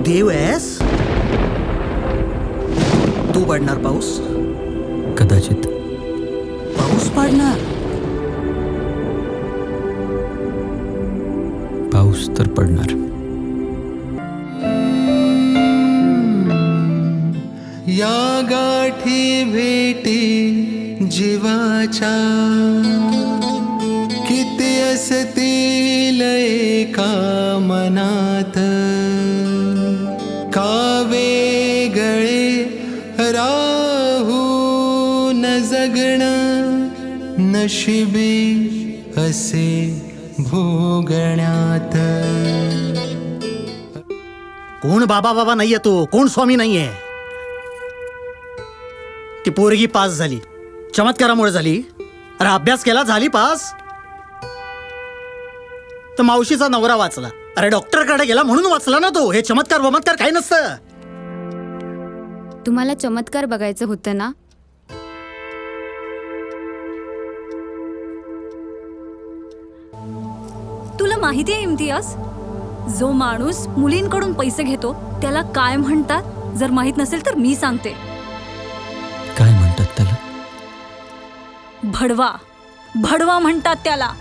देव आहेस? तू पडणार पाऊस? कदाचित. पाऊस पडणार? पाऊस तर पडणार. या गाठी भेटी जीवाच्या किती असतील एका मनात, का वेगळे राहू न जगणं नशिबी असे भोगण्यात. कोण बाबा बाबा नाहीये तो, कोण स्वामी नाहीये. ती पोरगी पास झाली, चमत्कारामुळे झाली. अरे अभ्यास केला, झाली पास. तर मावशीचा नवरा वाचला. अरे डॉक्टरकडे गेला म्हणून वाचला ना तो. हे चमत्कार वमत्कार काही नसतं. तुम्हाला चमत्कार बघायचं होतं ना? तुला माहिती आहे इम्तियाज, जो माणूस मुलींकडून पैसे घेतो त्याला काय म्हणतात? जर माहित नसेल तर मी सांगते. काय म्हणतात त्याला? भडवा. भडवा म्हणतात त्याला.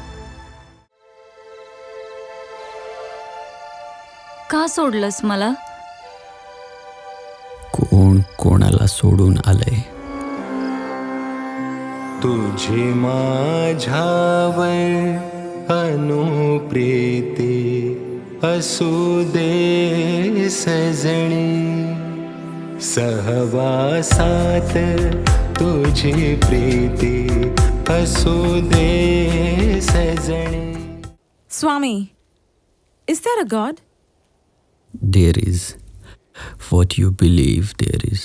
का सोडलंस मला? कोण कोणाला सोडून आलंय? तुझी माझ्यावर अनुप्रीती असू दे सजणी, सहवासात तुझी प्रीती असू दे सजणी. Swami, is there a God? There is. What you believe there is.